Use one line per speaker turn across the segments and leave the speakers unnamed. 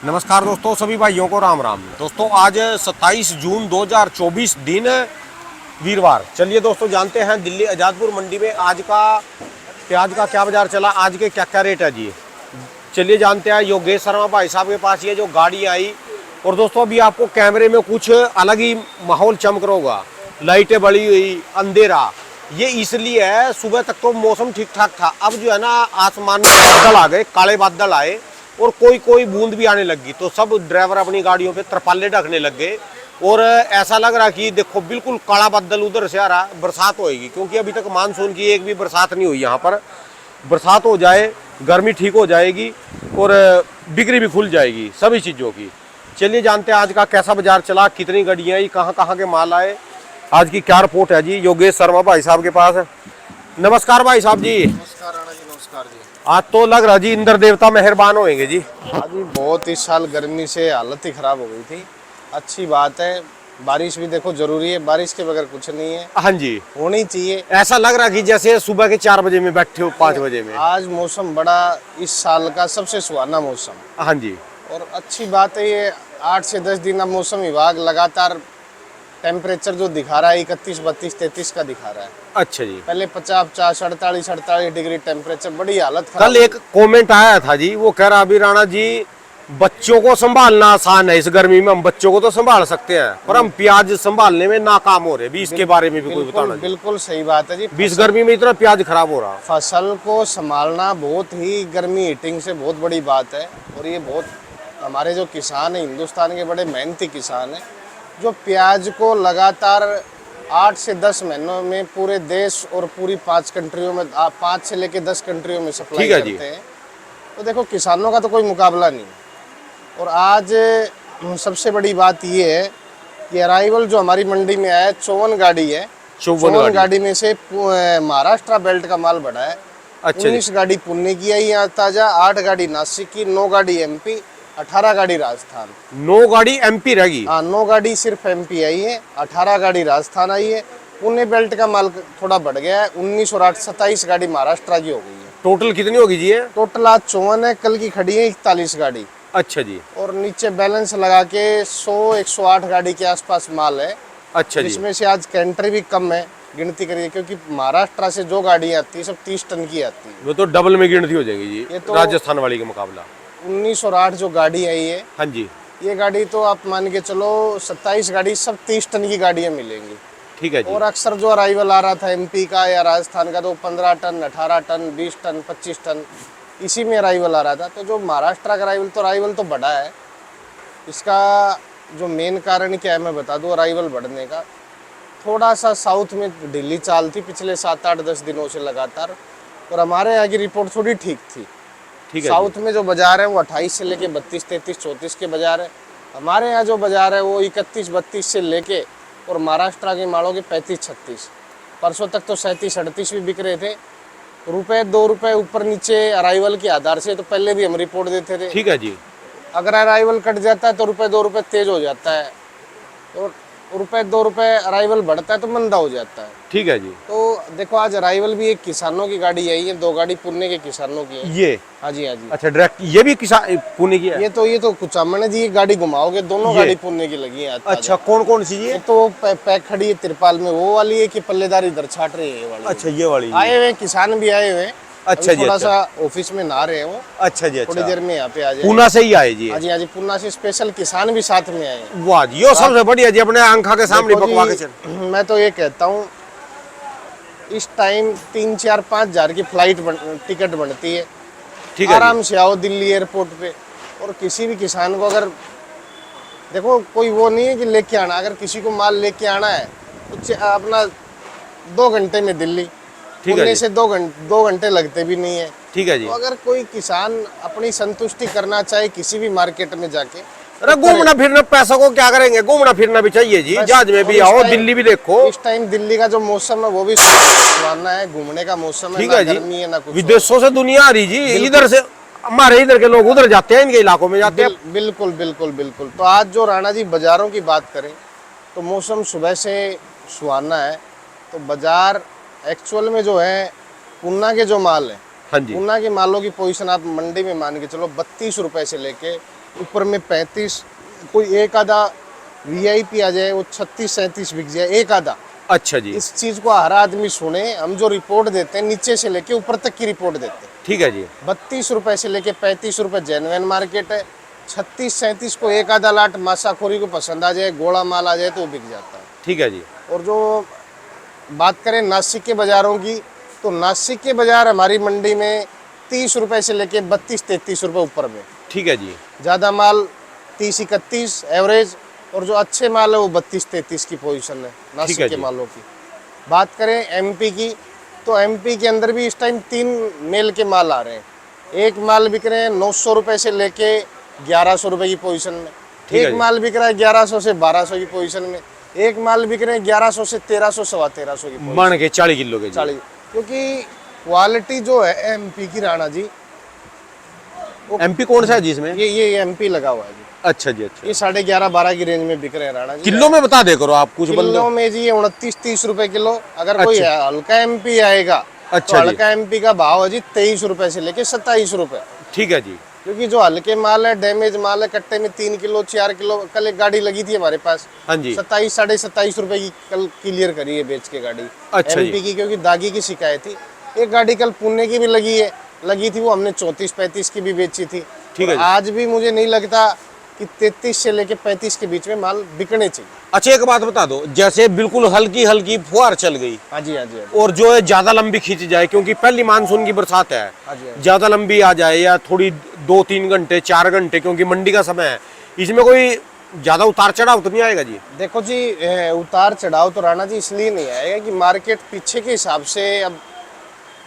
नमस्कार दोस्तों, सभी भाइयों को राम राम। दोस्तों आज 27 जून 2024 दिन वीरवार। चलिए दोस्तों जानते हैं दिल्ली आज़ादपुर मंडी में आज का प्याज का क्या बाजार चला, आज के क्या क्या रेट है जी। चलिए जानते हैं योगेश शर्मा भाई साहब के पास ये जो गाड़ी आई। और दोस्तों अभी आपको कैमरे में कुछ अलग ही माहौल चमक रहा होगा, लाइटें बड़ी हुई, अंधेरा। ये इसलिए है, सुबह तक तो मौसम ठीक ठाक था, अब जो है ना आसमान में बादल आ गए, काले बादल आए और कोई कोई बूंद भी आने लगी, तो सब ड्राइवर अपनी गाड़ियों पे तरपाले ढकने लग गए। और ऐसा लग रहा कि देखो बिल्कुल काला बादल उधर से आ रहा, बरसात होएगी, क्योंकि अभी तक मानसून की एक भी बरसात नहीं हुई यहाँ पर। बरसात हो जाए, गर्मी ठीक हो जाएगी और बिक्री भी खुल जाएगी सभी चीज़ों की। चलिए जानते हैं आज का कैसा बाजार चला, कितनी गाड़ियाँ आई, कहाँ कहाँ के माल आए, आज की क्या रिपोर्ट है जी योगेश शर्मा भाई साहब के पास। नमस्कार भाई साहब जी।
नमस्कार राणा जी, नमस्कार जी।
आज तो लग रहा जी इंद्र देवता मेहरबान होंगे जी।
आज भी बहुत इस साल गर्मी से हालत ही खराब हो गई थी। अच्छी बात है, बारिश भी देखो जरूरी है, बारिश के बगैर कुछ नहीं है।
हाँ जी,
होनी चाहिए।
ऐसा लग रहा कि जैसे सुबह के 4 बजे में बैठे हो 5 बजे में।
आज मौसम बड़ा इस साल का सबसे सुहाना मौसम।
हाँ जी,
और अच्छी बात है, ये 8 से 10 दिन अब मौसम विभाग लगातार टेम्परेचर जो दिखा रहा है 31, 32, 33 का दिखा रहा है।
अच्छा जी।
पहले 50, 50, 48 डिग्री टेम्परेचर, बड़ी हालत खराब।
कल एक कमेंट आया था जी, वो कह रहा अभी राणा जी बच्चों को संभालना आसान है, इस गर्मी में हम बच्चों को तो संभाल सकते हैं, पर हम प्याज संभालने में नाकाम हो रहे। भी इसके बारे में भी कोई बताना जी।
बिल्कुल सही बात है जी।
20 गर्मी में इतना प्याज खराब हो रहा।
फसल को संभालना बहुत ही गर्मी हीटिंग से बहुत बड़ी बात है। और ये बहुत हमारे जो किसान हैं, हिंदुस्तान के बड़े मेहनती किसान हैं, जो प्याज को लगातार 8 से 10 महीनों में पूरे देश और पूरी 5 कंट्रियों में, 5 से लेके 10 कंट्रियों में सप्लाई करते हैं। तो देखो किसानों का तो कोई मुकाबला नहीं। और आज सबसे बड़ी बात ये है कि अराइवल जो हमारी मंडी में आया 54 गाड़ी है। 54 गाड़ी में से महाराष्ट्र बेल्ट का माल बढ़ा है।
अच्छा
19 गाड़ी पुणे की आई यहाँ ताजा, 8 गाड़ी नासिक की, 9 गाड़ी एमपी, 18 गाड़ी राजस्थान।
9 गाड़ी एमपी रहेगी।
हाँ, 9 गाड़ी सिर्फ एमपी आई है, 18 गाड़ी राजस्थान आई है। पुणे बेल्ट का माल थोड़ा बढ़ गया है, 19 और 8 27 गाड़ी महाराष्ट्र की हो गई है।
टोटल कितनी होगी जी ये?
टोटल आज 54 है, कल की खड़ी है 41 गाड़ी।
अच्छा जी।
और नीचे बैलेंस लगा के 100-108 गाड़ी के आसपास माल है।
अच्छा जी।
इसमें से आज कैंटर भी कम है, गिनती करिए, क्योंकि महाराष्ट्र से जो गाड़ियाँ आती है सब 30 टन की आती है।
वो तो डबल में गिनती हो जाएगी जी,
ये तो
राजस्थान वाली के मुकाबला।
19 और 8 जो गाड़ी आई है,
हाँ जी,
ये गाड़ी तो आप मान के चलो 27 गाड़ी सब 30 टन की गाड़ियाँ मिलेंगी।
ठीक है जी।
और अक्सर जो अराइवल आ रहा था एमपी का या राजस्थान का, तो 15 टन, 18 टन, 20 टन, 25 टन इसी में अराइवल आ रहा था। तो जो महाराष्ट्र का अराइवल तो बढ़ा है। इसका जो मेन कारण क्या है मैं बता दूं, अराइवल बढ़ने का थोड़ा सा साउथ में ढीली चाल थी पिछले 7-8-10 दिनों से लगातार। और हमारे यहाँ की रिपोर्ट थोड़ी ठीक थी।
ठीक है।
साउथ में जो बाजार है वो 28 से लेके 32, 33, 34 के बाजार है। हमारे यहाँ जो बाजार है वो 31, 32 से लेके, और महाराष्ट्र के मालों के 35, 36। परसों तक तो 37, 38 भी बिक रहे थे। रुपए 2 रुपए ऊपर नीचे अराइवल के आधार से, तो पहले भी हम रिपोर्ट देते थे।
ठीक है जी।
अगर अराइवल कट जाता है तो रुपए 2 रुपए तेज हो जाता है, और रुपए 2 रुपए अराइवल बढ़ता है तो मंदा हो जाता है।
ठीक है जी।
तो देखो आज अराइवल भी एक किसानों की गाड़ी आई है, 2 गाड़ी पुणे के किसानों की है।
ये
हाँ जी, हाँ जी।
अच्छा डायरेक्ट ये भी किसान पुणे की है?
ये तो कुछ सामने जी, गाड़ी घुमाओगे दोनों गाड़ी पुणे की लगी है।
अच्छा कौन कौन सी ये?
एक तो पैक खड़ी है तिरपाल में, वो वाली है कि पल्लेदार इधर छाट रही है ये वाली।
अच्छा ये वाली
आए हुए किसान भी आए हुए।
अच्छा जी।
थोड़ा सा ऑफिस में नहा रहे हो।
अच्छा जी।
थोड़ी
अच्छा
देर में यहाँ पे आ जाए।
पूना से ही आए जी?
हाँ जी, हाँ जी, पूना से स्पेशल किसान भी साथ में आए।
वाह जी, यो सबसे बढ़िया जी, अपने आंखा के सामने पकवा के चल।
मैं तो ये कहता हूँ इस टाइम 3, 4, 5 हजार की फ्लाइट टिकट बनती है।
ठीक है।
आराम से आओ दिल्ली एयरपोर्ट पे। और किसी भी किसान को अगर देखो कोई वो नहीं है कि लेके आना, अगर किसी को माल लेके आना है तो अपना 2 घंटे में दिल्ली। पुणे से 2 घंटे लगते भी नहीं है।
ठीक है जी।
तो अगर कोई किसान अपनी संतुष्टि करना चाहे किसी भी मार्केट में जाके,
अरे घूमना फिरना, पैसा को क्या करेंगे, घूमना फिरना भी चाहिए जी। जहाज में भी आओ, दिल्ली भी देखो।
इस टाइम दिल्ली का जो मौसम है वो भी सुहाना है, घूमने का मौसम है।
ठीक है जी।
गर्मी है ना कुछ।
विदेशों से दुनिया आ रही जी, इधर से हमारे इधर के लोग उधर जाते हैं, इनके इलाकों में जाते हैं।
बिल्कुल बिल्कुल बिल्कुल। तो आज जो राणा जी बाजारों की बात करें तो मौसम सुबह से सुहाना है। तो बाजार एक्चुअल में जो है पुन्ना के जो माल है
हाँ जी।
ऊना के मालों की पोजीशन आप मंडी में मान के चलो 32 रुपए से लेके ऊपर में 35, कोई एक आधा वीआईपी आ जाए वो 36-37 बिक जाए एक आधा।
अच्छा जी।
इस चीज को हर आदमी सुने, हम जो रिपोर्ट देते हैं नीचे से लेके ऊपर तक की रिपोर्ट देते हैं।
ठीक है जी।
32 रुपए से लेके 35 रुपए जेन्युइन मार्केट है। 36-37 को एक आधा लाट मासाखोरी को पसंद आ जाए, गोला माल आ जाए तो वो बिक जाता है।
ठीक है जी।
और जो बात करें नासिक के बाजारों की, तो नासिक के बाजार हमारी मंडी में 30 रुपए से लेके 32-33 रुपए ऊपर में।
ठीक है जी।
ज़्यादा माल 30-31 एवरेज, और जो अच्छे माल है वो 32-33 की पोजीशन है नासिक
है
के
जी।
मालों की। बात करें एमपी की, तो एमपी के अंदर भी इस टाइम 3 मेल के माल आ रहे हैं। एक माल बिक रहे हैं 900 रुपए से लेके 1100 रुपए की पोजीशन में।
ठीक है
एक
जी।
माल बिक रहा है 1100 से 1200 की पोजीशन में। एक माल बिक रहे हैं 1100 से 1300 सवा 1300 की पोजीशन।
मन के 40 किलो के जी।
40, क्योंकि क्वालिटी जो है एमपी की राणा जी,
एमपी कौन सा है जिसमें?
ये एमपी लगा हुआ है जी।
अच्छा जी। अच्छा,
ये 11.5-12 की रेंज में बिक रहे हैं राणा जी।
किलो में बता दे करो आप कुछ बंदे।
किलो में जी 29-30 रुपए किलो। अगर कोई
अच्छा।
हल्का एमपी आएगा
अच्छा
तो
जी।
हल्का एमपी का भाव है जी 23 रुपए से लेके 27 रुपए।
ठीक है जी।
क्योंकि जो हल्के माल है, डैमेज माल है, कट्टे में 3 किलो 4 किलो, कल एक गाड़ी लगी थी हमारे पास,
हाँ जी।
27-27.5 रुपए की कल क्लियर करी है बेच के गाड़ी।
अच्छा जी।
एमपी की, क्योंकि दागी की शिकायत थी। एक गाड़ी कल पुणे की भी लगी थी, वो हमने 34-35 की भी बेची थी।
ठीक है
और
जी।
आज भी मुझे नहीं लगता कि 33 से लेके 35 के बीच में माल बिकने चाहिए।
अच्छा एक बात बता दो, जैसे बिल्कुल हल्की हल्की फुहार चल गई
हाँ जी, हाँ जी, हाँ जी।
और जो है ज्यादा लंबी खींच जाए, क्योंकि पहली मानसून की बरसात है,
हाँ जी, हाँ जी।
ज्यादा लंबी आ जाए या थोड़ी 2-3 घंटे 4 घंटे, क्योंकि मंडी का समय है, इसमें कोई ज्यादा उतार चढ़ाव तो नहीं आएगा जी?
देखो जी, उतार चढ़ाव तो राणा जी इसलिए नहीं आएगा कि मार्केट पीछे के हिसाब से अब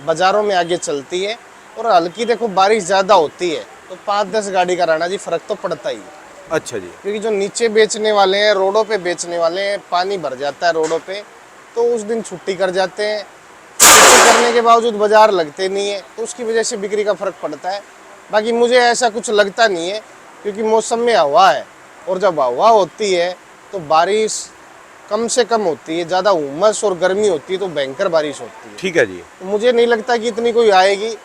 बाजारों में आगे चलती है, और हल्की देखो बारिश ज़्यादा होती है तो 5-10 गाड़ी का राणा जी फर्क तो पड़ता ही है।
अच्छा जी।
क्योंकि जो नीचे बेचने वाले हैं, रोडों पे बेचने वाले हैं, पानी भर जाता है रोडों पे, तो उस दिन छुट्टी कर जाते हैं। छुट्टी करने के बावजूद बाजार लगते नहीं है, तो उसकी वजह से बिक्री का फर्क पड़ता है। बाकी मुझे ऐसा कुछ लगता नहीं है, क्योंकि मौसम में हवा है, और जब हवा होती है तो बारिश कम से कम होती है, ज़्यादा उमस और गर्मी होती है तो भयंकर बारिश होती है।
ठीक है जी।
तो मुझे नहीं लगता कि इतनी कोई आएगी,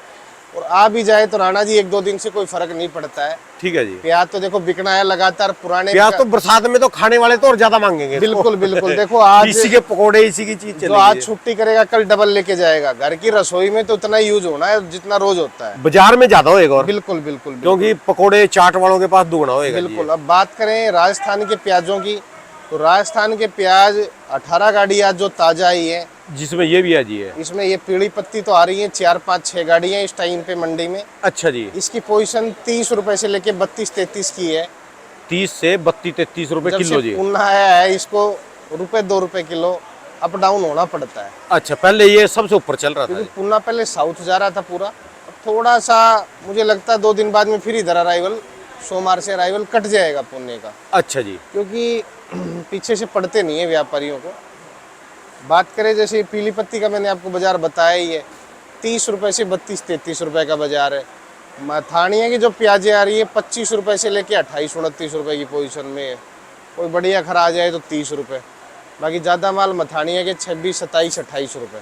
और आ भी जाए तो राणा जी 1-2 दिन से कोई फर्क नहीं पड़ता है।
ठीक है जी।
प्याज तो देखो बिकना है लगातार, पुराने
प्याज तो बरसात में तो खाने वाले तो और ज्यादा मांगेंगे।
बिल्कुल बिल्कुल। देखो आज
इसी के पकोड़े, इसी की चीज
जो आज
चलेगी।
छुट्टी करेगा कल डबल लेके जाएगा। घर की रसोई में तो उतना यूज होना है जितना रोज होता है।
बाजार में ज्यादा होएगा, और
बिल्कुल बिल्कुल
क्योंकि पकोड़े चाट वालों के पास दुगना होएगा जी।
बिल्कुल। अब बात करें राजस्थान के प्याजों की, तो राजस्थान के प्याज 18 गाड़ी आज जो ताजा आई है,
जिसमें ये भी है जी है।
इसमें ये पीली पत्ती तो आ रही है 4-5-6 गाड़ियाँ इस टाइम पे मंडी में।
अच्छा जी।
इसकी पोजीशन 30 रुपए से लेके 32-33 की है।
30 से 32-33 रुपए
जब
किलो
से
जी।
पुन्ना आया है, इसको ₹2 किलो अप डाउन होना पड़ता है।
अच्छा, पहले ये सबसे ऊपर चल रहा था
क्योंकि
जी।
पुन्ना पहले साउथ जा रहा था पूरा, अब थोड़ा सा मुझे लगता है 2 दिन बाद में फिर इधर अराइवल, सोमवार से अराइवल कट जाएगा पुणे का।
अच्छा जी।
क्योंकि पीछे से पड़ते नहीं है व्यापारियों को। बात करें जैसे पीली पत्ती का, मैंने आपको बाजार बताया ही है, 30 रुपए से 32-33 रुपए का बाजार है। मथानिया की जो प्याजें आ रही है 25 रुपए से लेके 28-29 रुपए की पोजीशन में है। कोई बढ़िया खरा आ जाए तो 30 रुपए, बाकी ज़्यादा माल मथानिया के 26-27-28 रुपए।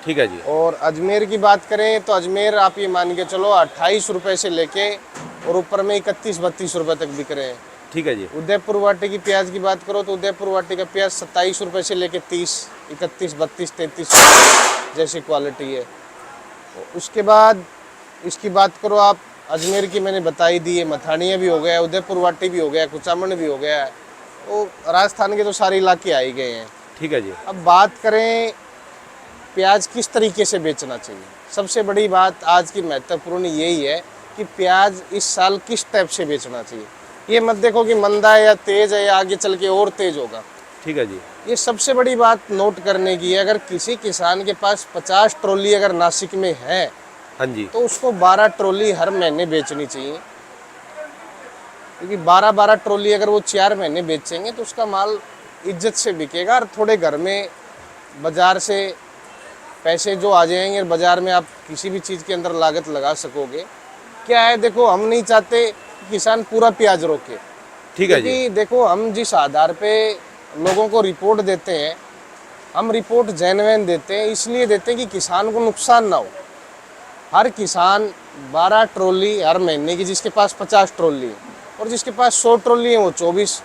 ठीक है जी।
और अजमेर की बात करें तो अजमेर आप ये मान के चलो 28 रुपए से लेके और ऊपर में 31-32 रुपए तक बिक रहे हैं।
ठीक है जी।
उदयपुर वाटी की प्याज की बात करो तो उदयपुर वाटी का प्याज 27 रुपए से लेके 30, 31, 32, 33 जैसी क्वालिटी है। उसके बाद इसकी बात करो आप, अजमेर की मैंने बताई दी है, मथानिया भी हो गया, उदयपुर वाटी भी हो गया, कुचामन भी हो गया है, तो राजस्थान के तो सारे इलाके आ ही गए हैं।
ठीक है जी।
अब बात करें प्याज किस तरीके से बेचना चाहिए, सबसे बड़ी बात आज की महत्वपूर्ण यही है कि प्याज इस साल किस टाइप से बेचना चाहिए। ये मत देखो कि मंदा है या तेज है या आगे चल के और तेज होगा।
ठीक है जी।
ये सबसे बड़ी बात नोट करने की है। अगर किसी किसान के पास 50 ट्रॉली अगर नासिक में है,
हाँ जी।
तो उसको 12 ट्रॉली हर महीने बेचनी चाहिए। क्योंकि 12-12 ट्रॉली अगर वो 4 महीने बेचेंगे तो उसका माल इज्जत से बिकेगा, और थोड़े घर में बाजार से पैसे जो आ जाएंगे, बाजार में आप किसी भी चीज़ के अंदर लागत लगा सकोगे। क्या है, देखो हम नहीं चाहते कि किसान पूरा प्याज रोके।
ठीक है जी।
क्योंकि देखो हम जिस आधार पे लोगों को रिपोर्ट देते हैं, हम रिपोर्ट जेन्युइन देते हैं, इसलिए देते हैं कि किसान को नुकसान ना हो। हर किसान 12 ट्रॉली हर महीने की, जिसके पास 50 ट्रॉली है, और जिसके पास 100 ट्रॉली है वो 24,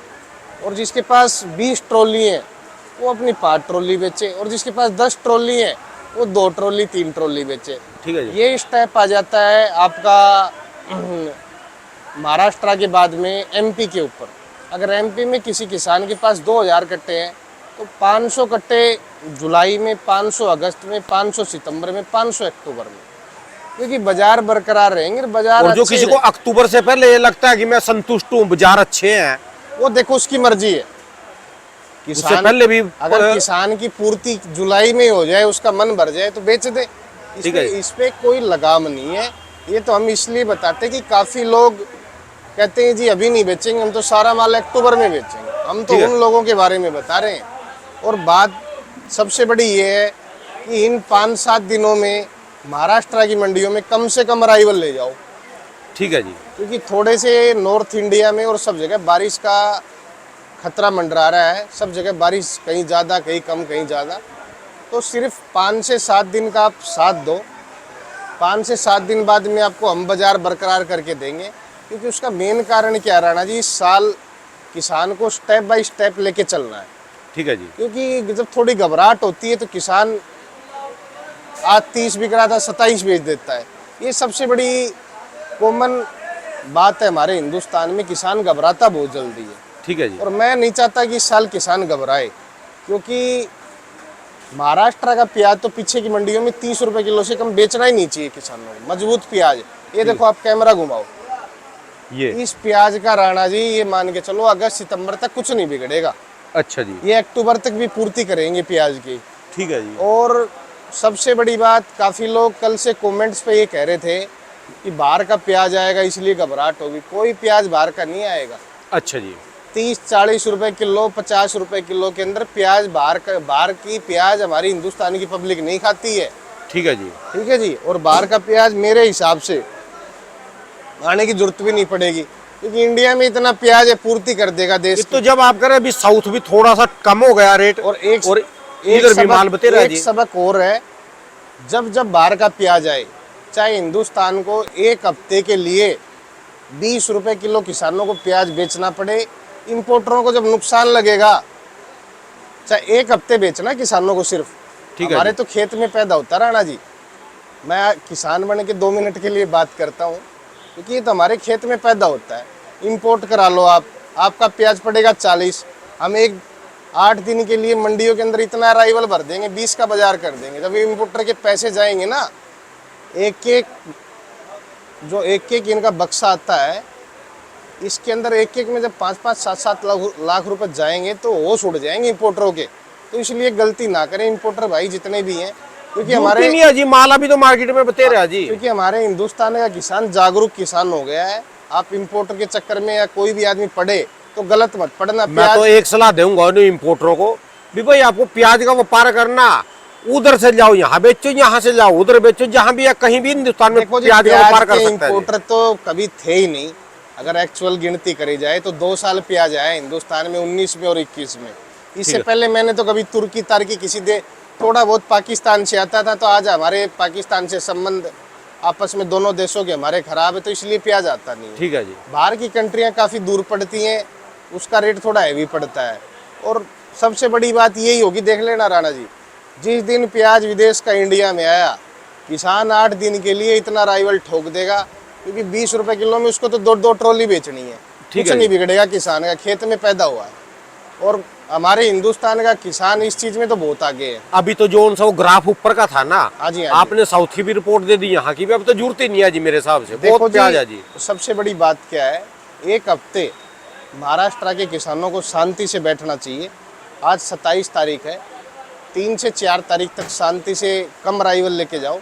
और जिसके पास 20 ट्रॉली है वो अपनी 5 ट्रॉली बेचे, और जिसके पास 10 ट्रॉली है वो 2 ट्रॉली 3 ट्रॉली बेचे।
ठीक है जी।
ये स्टेप आ जाता है आपका महाराष्ट्र के बाद में एमपी के ऊपर। अगर एमपी में किसी किसान के पास 2000 कट्टे हैं तो 500 कट्टे जुलाई में, 500 अगस्त में, 500 सितंबर में, 500 अक्टूबर में, क्योंकि बाजार बरकरार रहेंगे। बाजार
और जो किसी को अक्टूबर से पहले ये लगता है कि मैं संतुष्ट हूँ, बाजार अच्छे हैं,
वो देखो उसकी मर्जी है।
उससे पहले भी
अगर किसान की पूर्ति जुलाई में हो जाए, उसका मन भर जाए तो बेच दे। इस पे कोई लगाम नहीं है। ये तो हम इसलिए बताते हैं कि काफी लोग कहते हैं जी अभी नहीं बेचेंगे, हम तो सारा माल अक्टूबर में बेचेंगे। हम तो उन लोगों के बारे में बता रहे हैं। और बात सबसे बड़ी ये है कि इन 5-7 दिनों में महाराष्ट्र की मंडियों में कम से कम अराइवल ले जाओ।
ठीक है जी।
क्योंकि थोड़े से नॉर्थ इंडिया में और सब जगह बारिश का खतरा मंडरा रहा है। सब जगह बारिश, कहीं ज़्यादा कहीं कम कहीं ज़्यादा। तो सिर्फ 5 से 7 दिन का आप साथ दो। 5 से 7 दिन बाद में आपको हम बाजार बरकरार करके देंगे। क्योंकि उसका मेन कारण क्या राणा जी, इस साल किसान को स्टेप बाय स्टेप लेके चलना है।
ठीक है जी।
क्योंकि जब थोड़ी घबराहट होती है तो किसान आज 30 बिक रहा था 27 बेच देता है। ये सबसे बड़ी कॉमन बात है हमारे हिंदुस्तान में, किसान घबराता बहुत जल्दी है।
ठीक है जी।
और मैं नहीं चाहता कि इस साल किसान घबराए, क्योंकि महाराष्ट्र का प्याज तो पीछे की मंडियों में 30 रुपए किलो से कम बेचना ही नहीं चाहिए किसानों को। मजबूत प्याज, ये देखो आप कैमरा घुमाओ,
ये
इस प्याज का राणा जी ये मान के चलो अगस्त सितंबर तक कुछ नहीं बिगड़ेगा।
अच्छा जी।
ये अक्टूबर तक भी पूर्ति करेंगे प्याज की।
ठीक है जी।
और सबसे बड़ी बात, काफी लोग कल से कमेंट्स पे ये कह रहे थे कि बाहर का प्याज आएगा इसलिए घबराहट होगी। कोई प्याज बाहर का नहीं आएगा।
अच्छा जी।
30-40 रुपए किलो, 50 रुपए किलो के अंदर प्याज बाहर की प्याज हमारी हिंदुस्तान की पब्लिक नहीं खाती है।
ठीक है जी।
ठीक है जी। और बाहर का प्याज मेरे हिसाब से आने की जरूरत भी नहीं पड़ेगी, क्योंकि इंडिया में इतना प्याज है, पूर्ति कर देगा देश
तो जब आप कह रहे अभी साउथ भी थोड़ा सा कम हो गया रेट,
और एक
इधर भी माल बते रहा जी।
एक सबक और है, जब बाहर का प्याज आए, चाहे हिंदुस्तान को एक हफ्ते के लिए 20 रुपए किलो किसानों को प्याज बेचना पड़े, इंपोर्टरों को जब नुकसान लगेगा, चाहे एक हफ्ते बेचना किसानों को सिर्फ। हमारे तो खेत में पैदा होता राणा जी। मैं किसान बन के 2 मिनट के लिए बात करता हूँ, क्योंकि ये तो हमारे खेत में पैदा होता है। इंपोर्ट करा लो आप, आपका प्याज पड़ेगा 40, हम 8 दिन के लिए मंडियों के अंदर इतना अराइवल भर देंगे, 20 का बाजार कर देंगे। जब इंपोर्टर के पैसे जाएंगे ना, एक एक इनका बक्सा आता है, इसके अंदर एक में जब 5-5, 7-7 लाख रुपए जाएंगे तो होश उड़ जाएंगे इंपोर्टरों के। तो इसलिए गलती ना करें इंपोर्टर भाई जितने भी हैं, क्योंकि हमारे
नहीं है जी, माल अभी तो मार्केट में बते रहा जी।
क्योंकि हमारे हिंदुस्तान का किसान जागरूक किसान हो गया है। आप इंपोर्टर के चक्कर में या कोई भी आदमी पड़े तो गलत मत पड़ना।
मैं तो एक सलाह दूंगा इंपोर्टरों को भी, भाई आपको प्याज का व्यापार करना, उधर से जाओ यहाँ बेचो, यहाँ से जाओ उधर बेचो, जहाँ भी या कहीं भी हिंदुस्तान में प्याज का व्यापार कर सकता है।
इंपोर्टर तो कभी थे ही नहीं। अगर एक्चुअल गिनती करी जाए तो 2 साल प्याज आया हिंदुस्तान में, 19 में और 21 में। इससे पहले मैंने तो कभी तुर्की तार्की किसी दे थोड़ा बहुत पाकिस्तान से आता था। तो आज हमारे पाकिस्तान से संबंध आपस में दोनों देशों के हमारे खराब है, तो इसलिए प्याज आता नहीं है।
ठीक है जी।
बाहर की कंट्रियां काफ़ी दूर पड़ती हैं, उसका रेट थोड़ा हैवी पड़ता है। और सबसे बड़ी बात यही होगी, देख लेना राणा जी, जिस दिन प्याज विदेश का इंडिया में आया, किसान 8 दिन के लिए इतना राइवल ठोक देगा, क्योंकि 20 रुपए किलो में उसको तो 2 ट्रॉली बेचनी है। कुछ नहीं बिगड़ेगा किसान का, खेत में पैदा हुआ है। और हमारे हिंदुस्तान का किसान इस चीज में तो बहुत आगे है।
अभी तो जो उनसा वो ग्राफ ऊपर का था ना,
हाँ जी,
आपने साउथ की भी रिपोर्ट दे दी, यहाँ की भी अब तो जरूरत ही नहीं है जी मेरे हिसाब से। बहुत प्याज है जी।
सबसे बड़ी बात क्या है, एक हफ्ते महाराष्ट्र के किसानों को शांति से बैठना चाहिए। आज 27 तारीख है, 3 से 4 तारीख तक शांति से कम राइवल लेके जाओ।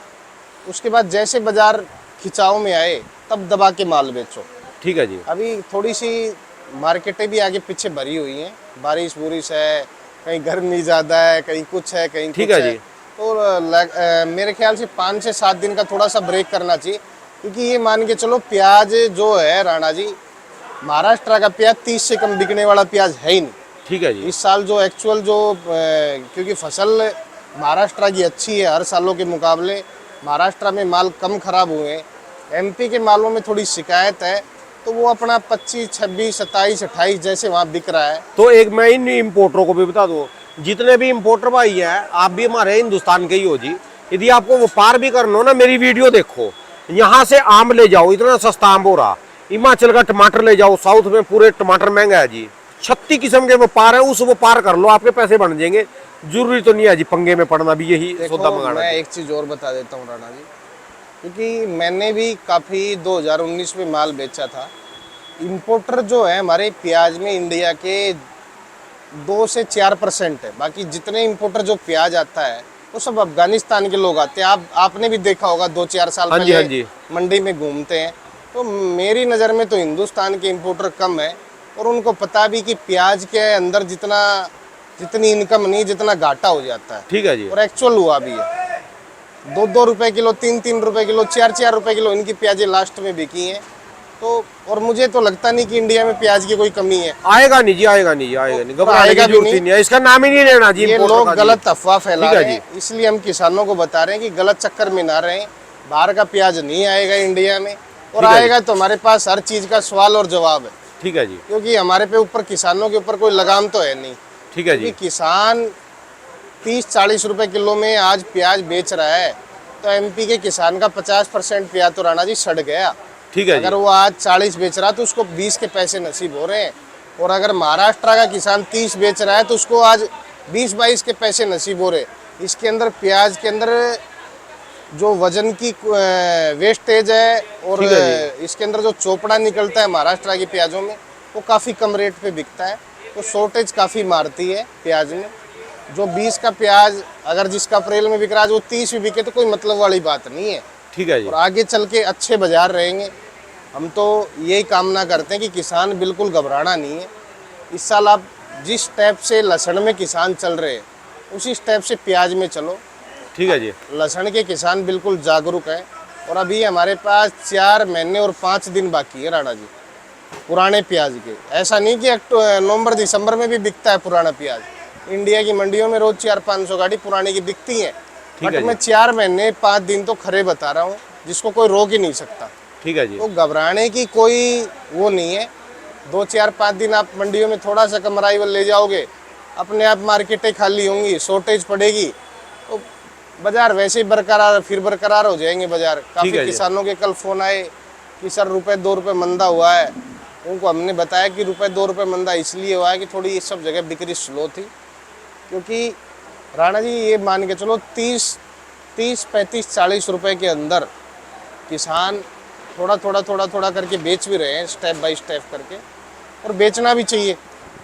उसके बाद जैसे बाजार खिंचाव में आए तब दबा के माल बेचो।
ठीक है जी।
अभी थोड़ी सी मार्केटें भी आगे पीछे भरी हुई हैं, बारिश बुरिश है, कहीं गर्मी ज़्यादा है, कहीं कुछ है, कहीं
ठीक
कुछ
है
है।
जी।
तो मेरे ख्याल से 5 से 7 दिन का थोड़ा सा ब्रेक करना चाहिए। क्योंकि ये मान के चलो प्याज जो है राणा जी, महाराष्ट्र का प्याज 30 से कम बिकने वाला प्याज है ही नहीं।
ठीक है जी।
इस साल जो एक्चुअल जो क्योंकि फसल महाराष्ट्र की अच्छी है हर सालों के मुकाबले, महाराष्ट्र में माल कम खराब हुए हैं, एमपी के मालों में थोड़ी शिकायत है, तो वो अपना 25, 26, 27, 28 जैसे वहाँ बिक रहा है।
तो एक मैं इन इम्पोर्टरों को भी बता दूं, जितने भी इम्पोर्टर भाई हैं, आप भी हमारे हिंदुस्तान के ही हो जी। यदि आपको व्यापार भी करना हो ना, मेरी वीडियो देखो, यहाँ से आम ले जाओ, इतना सस्ता आम हो रहा। हिमाचल का टमाटर ले जाओ, साउथ में पूरे टमाटर महंगा है जी। 36 किस्म के व्यापार है, उस व्यापार कर लो, आपके पैसे बन जाएंगे। जरूरी तो नहीं है जी पंगे में पड़ना भी, यही सौदा
देखो
मंगाना।
मैं एक चीज़ और बता देता हूँ राणा जी, क्योंकि मैंने भी काफ़ी 2019 में माल बेचा था। इम्पोर्टर जो है हमारे प्याज में इंडिया के 2 से 4% है, बाकी जितने इम्पोर्टर जो प्याज आता है वो सब अफगानिस्तान के लोग आते हैं। आपने भी देखा होगा 2-4 साल
हाँ जी, हाँ
पहले
जी।
मंडी में घूमते हैं। तो मेरी नज़र में तो हिंदुस्तान के इम्पोर्टर कम है, और उनको पता भी कि प्याज के अंदर जितनी इनकम नहीं, जितना घाटा हो जाता है।
ठीक है जी।
और एक्चुअल हुआ भी है। 2-2 रुपए किलो, 3-3 रुपए किलो, 4-4 रुपए किलो इनकी प्याजें लास्ट में बिकी हैं। तो और मुझे तो लगता नहीं कि इंडिया में प्याज की कोई कमी है।
आएगा नहीं जी, आएगा नहीं, आएगा नहीं, घबराने की
आएगा भी
जरूरत ही
नहीं।
नहीं है, इसका नाम ही नहीं लेना जी।
ये
इम्पोर्टर
लोग
का जी।
गलत अफवाह फैला
ठीक है
रहे हैं, इसलिए हम किसानों को बता रहे हैं कि गलत चक्कर में ना रहें। बाहर का प्याज नहीं आएगा इंडिया में, और
ठीक है
आएगा तो हमारे पास हर चीज़ का सवाल और जवाब है,
ठीक है जी।
क्योंकि हमारे पे ऊपर किसानों के ऊपर कोई लगाम तो है नहीं।
ठीक है जी।
क्योंकि किसान 30-40 रुपए किलो में आज प्याज बेच रहा है, तो एमपी के किसान का 50% प्याज तो राणा जी सड़ गया।
ठीक है
अगर
जी।
वो आज 40 बेच रहा है तो उसको 20 के पैसे नसीब हो रहे हैं, और अगर महाराष्ट्र का किसान 30 बेच रहा है तो उसको आज 20-22 के पैसे नसीब हो रहे। इसके अंदर प्याज के अंदर जो वजन की वेस्टेज है, और
ठीक है
इसके अंदर जो चोपड़ा निकलता है महाराष्ट्र की प्याजों में, वो काफ़ी कम रेट पे बिकता है, तो शॉर्टेज काफ़ी मारती है प्याज में। जो 20 का प्याज अगर जिसका अप्रैल में बिक रहा है, वो 30 भी बिके तो कोई मतलब वाली बात नहीं है।
ठीक है जी।
और आगे चल के अच्छे बाजार रहेंगे। हम तो यही कामना करते हैं कि किसान बिल्कुल घबराना नहीं है। इस साल आप जिस स्टेप से लहसुन में किसान चल रहे हैं, उसी स्टेप से प्याज में चलो।
ठीक है जी।
लहसुन के किसान बिल्कुल जागरूक हैं, और अभी हमारे पास 4 महीने और 5 दिन बाकी है राणा जी पुराने प्याज के। ऐसा नहीं कि नवंबर दिसंबर में भी बिकता है पुराना प्याज। इंडिया की मंडियों में रोज 400-500 गाड़ी पुराने की बिकती है, बट मैं 4 महीने 5 दिन तो खरे बता रहा हूँ, जिसको कोई रोक ही नहीं सकता।
ठीक है जी।
तो घबराने की कोई वो नहीं है। 2-4-5 दिन आप मंडियों में थोड़ा सा कम अराइवल ले जाओगे, अपने आप मार्केटें खाली होंगी, शॉर्टेज पड़ेगी, तो बाजार वैसे ही बरकरार हो जाएंगे बाजार। काफ़ी
है जी।
किसानों के कल फ़ोन आए कि सर ₹1-2 मंदा हुआ है। उनको हमने बताया कि ₹1-2 मंदा इसलिए हुआ है कि थोड़ी इस सब जगह बिक्री स्लो थी, क्योंकि राणा जी ये मान के चलो 30, 35, 40 रुपए के अंदर किसान थोड़ा करके बेच भी रहे हैं, स्टेप बाय स्टेप करके, और बेचना भी चाहिए।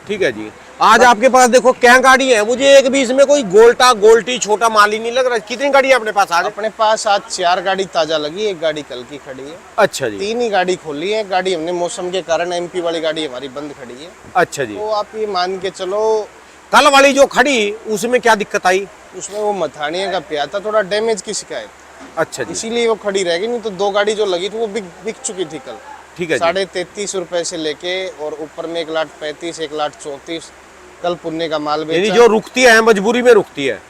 ठीक है जी। आज आपके पास देखो क्या गाड़ी है, मुझे एक भी इसमें कोई गोल्टी छोटा माल ही नहीं लग रहा। कितनी गाड़ी है अपने पास आज?
अपने पास आज 4 गाड़ी ताज़ा लगी, 1 गाड़ी कल की खड़ी है।
अच्छा जी।
3 ही गाड़ी खोली है। गाड़ी हमने मौसम के कारण एमपी वाली गाड़ी हमारी बंद खड़ी है।
अच्छा जी।
तो आप ये मान के चलो,
कल वाली जो खड़ी उसमें क्या दिक्कत आई?
उसमें वो मथानिया का पिया था, थोड़ा डैमेज की शिकायत,
अच्छा जी।
इसीलिए वो खड़ी रह गई। नहीं तो 2 गाड़ी जो लगी थी वो बिक चुकी थी कल।
ठीक है जी।
33.5 रुपए से लेके और ऊपर में 1,35,000, 1,34,000 कल पुण्य का माल
यानी
बेचा।
जो रुकती है मजबूरी में रुकती है।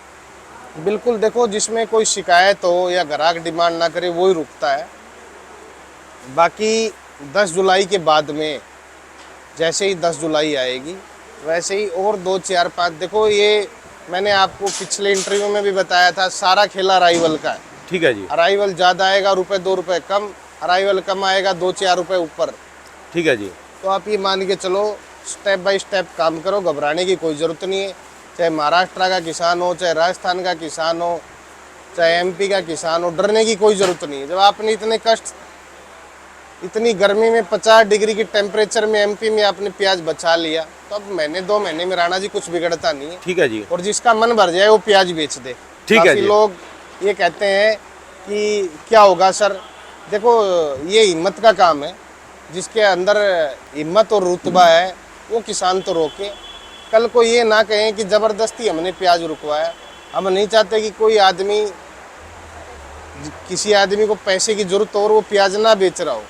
बिल्कुल, देखो जिसमें कोई शिकायत हो या ग्राहक डिमांड ना करे वही रुकता है। बाकी 10 जुलाई के बाद में, जैसे ही 10 जुलाई आएगी वैसे ही और 2-4-5, देखो ये मैंने आपको पिछले इंटरव्यू में भी बताया था, सारा खेला अराइवल का है।
ठीक है जी।
अराइवल ज़्यादा आएगा ₹1-2 कम, अराइवल कम आएगा ₹2-4 ऊपर।
ठीक है जी।
तो आप ये मान के चलो स्टेप बाय स्टेप काम करो, घबराने की कोई ज़रूरत नहीं है। चाहे महाराष्ट्र का किसान हो, चाहे राजस्थान का किसान हो, चाहे एमपी का किसान हो, डरने की कोई ज़रूरत नहीं है। जब आपने इतने कष्ट, इतनी गर्मी में 50 डिग्री के टेम्परेचर में एमपी में आपने प्याज बचा लिया, तो अब महीने 2 महीने में राणा जी कुछ बिगड़ता नहीं है।
ठीक है जी।
और जिसका मन भर जाए वो प्याज बेच दे।
ठीक है
काफ़ी
जी।
लोग ये कहते हैं कि क्या होगा सर, देखो ये हिम्मत का काम है। जिसके अंदर हिम्मत और रुतबा है वो किसान तो रोके। कल को ये ना कहें कि ज़बरदस्ती हमने प्याज रुकवाया। हम नहीं चाहते कि कोई आदमी, किसी आदमी को पैसे की ज़रूरत हो और वो प्याज ना बेच रहा हो,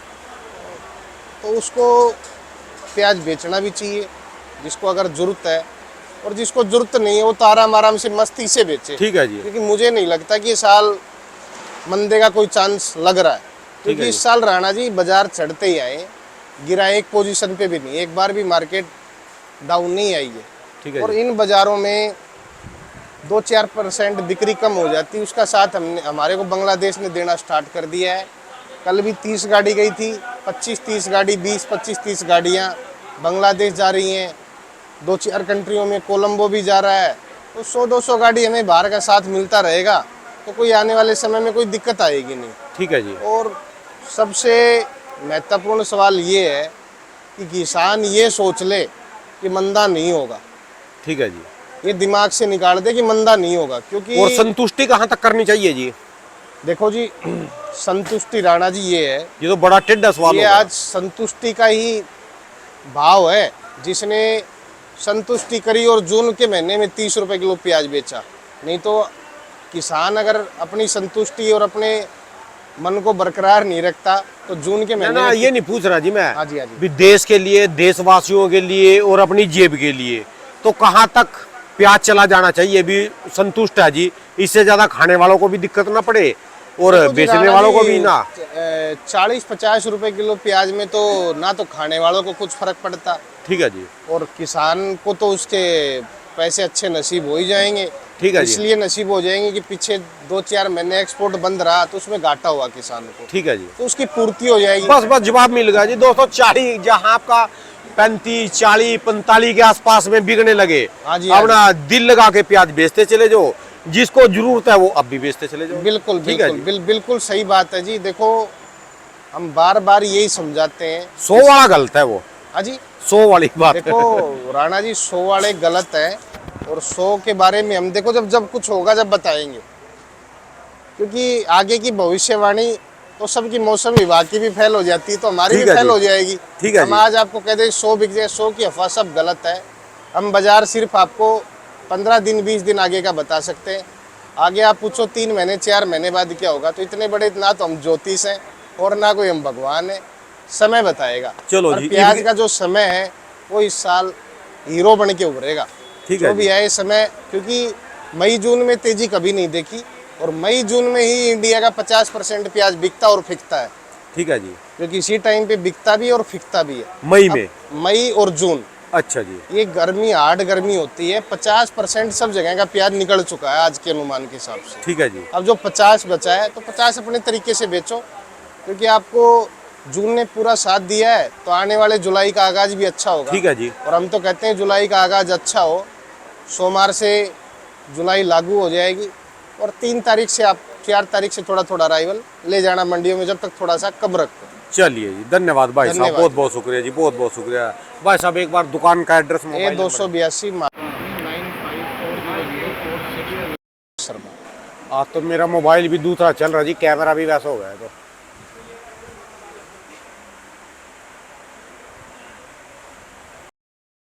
तो उसको प्याज बेचना भी चाहिए, जिसको अगर ज़रूरत है। और जिसको ज़रूरत नहीं है वो तो आराम से मस्ती से बेचे।
ठीक है जी।
क्योंकि मुझे नहीं लगता कि ये साल मंदे का कोई चांस लग रहा है,
है
क्योंकि
जी।
इस साल राणा जी बाजार चढ़ते ही आए, गिरा एक पोजीशन पे भी नहीं, एक बार भी मार्केट डाउन नहीं आई है।
ठीक है
और
जी।
इन बाज़ारों में 2-4% बिक्री कम हो जाती है, उसका साथ हमारे को बांग्लादेश ने देना स्टार्ट कर दिया है। कल भी 30 गाड़ी गई थी, 25-30 गाड़ी, 20-25-30 गाड़ियाँ बांग्लादेश जा रही हैं। 2-4 कंट्रियों में कोलंबो भी जा रहा है। तो 100-200 गाड़ी हमें बाहर का साथ मिलता रहेगा, तो कोई आने वाले समय में कोई दिक्कत आएगी नहीं।
ठीक है जी।
और सबसे महत्वपूर्ण सवाल ये है कि किसान ये सोच ले कि मंदा नहीं होगा,
ठीक है जी।
ये दिमाग से निकाल दे कि मंदा नहीं होगा, क्योंकि
और संतुष्टि कहाँ तक करनी चाहिए जी?
देखो जी, संतुष्टि राणा जी ये है,
ये तो बड़ा टेढ़ा सवाल
ये
होगा।
आज संतुष्टि का ही भाव है। जिसने संतुष्टि करी और जून के महीने में 30 रुपए किलो प्याज बेचा, नहीं तो किसान अगर अपनी संतुष्टि और अपने मन को बरकरार नहीं रखता तो जून के
ना
महीने
ना,
में
ये नहीं पूछ रहा जी मैं।
हाँ जी, हाँ जी।
भी देश के लिए, देशवासियों के लिए और अपनी जेब के लिए तो कहाँ तक प्याज चला जाना चाहिए भी संतुष्ट है जी? इससे ज्यादा खाने वालों को भी दिक्कत ना पड़े और
देखो जी,
बेचने
राणा
वालों को
जी,
भी ना।
40-50 रुपए किलो प्याज में तो ना तो खाने वालों को कुछ फर्क पड़ता,
ठीक है जी।
और किसान को तो उसके पैसे अच्छे नसीब हो ही जाएंगे।
ठीक है जी।
इसलिए नसीब हो जाएंगे कि पीछे 2-4 महीने एक्सपोर्ट बंद रहा तो उसमें घाटा हुआ किसान को,
ठीक है जी।
तो उसकी पूर्ति हो जाएगी।
बस बस जवाब मिल गया जी। 240 जहाँ आपका 35, 40, 45 के आसपास में बिकने लगे,
हाँ जी, हाँ
अपना दिल लगा के प्याज बेचते चले जाओ, जिसको जरूरत है वो अब भी बेचते चले जाओ।
बिल्कुल
ठीक है
बिल्कुल
जी।
बिल्कुल सही बात है जी। देखो, हम बार बार यही समझाते हैं।
100 वाला गलत है वो,
हाँ जी,
100 वाली बात।
देखो राणा जी, 100 वाले गलत है, और 100 के बारे में हम देखो जब जब कुछ होगा जब बताएंगे, क्योंकि आगे की भविष्यवाणी तो सबकी मौसम विभाग की भी फेल हो जाती है, तो हमारी
ठीक
भी
है
फेल
जी।
हो जाएगी।
ठीक है
हम
जी।
आज आपको कह दें 100 बिक जाए, 100 की अफवाह सब गलत है। हम बाजार सिर्फ आपको 15 दिन 20 दिन आगे का बता सकते हैं। आगे आप पूछो 3 महीने 4 महीने बाद क्या होगा, तो इतने बड़े ना तो हम ज्योतिष हैं और ना कोई हम भगवान हैं, समय बताएगा।
चलो
और
जी,
प्याज का जो समय है वो इस साल हीरो बन के उभरेगा।
ठीक है
जो भी
जी।
है समय, क्योंकि मई जून में तेजी कभी नहीं देखी, और मई जून में ही इंडिया का 50% प्याज बिकता और फिकता है,
ठीक है जी।
क्योंकि इसी टाइम पे बिकता भी और फिकता भी है।
मई में?
मई और जून,
अच्छा जी।
ये गर्मी, हार्ड गर्मी होती है। 50% सब जगह का प्याज निकल चुका है आज के अनुमान के हिसाब से।
ठीक है जी।
अब जो 50 बचा है तो 50 अपने तरीके से बेचो, क्योंकि आपको जून ने पूरा साथ दिया है, तो आने वाले जुलाई का आगाज भी अच्छा होगा।
ठीक है जी।
और हम तो कहते हैं जुलाई का आगाज अच्छा हो। सोमवार से जुलाई लागू हो जाएगी, और 3 तारीख से आप 4 तारीख से थोड़ा थोड़ा अराइवल ले जाना मंडियों में, जब तक थोड़ा सा कम रखो।
चलिए जी, धन्यवाद भाई साहब,
धन्यवाद।
बहुत बहुत शुक्रिया जी, बहुत बहुत शुक्रिया भाई साहब। एक बार दुकान का एड्रेस,
ए
मोबाइल नंबर।
282
आज तो मेरा मोबाइल भी दूसरा चल रहा जी, कैमरा भी वैसा हो गया है तो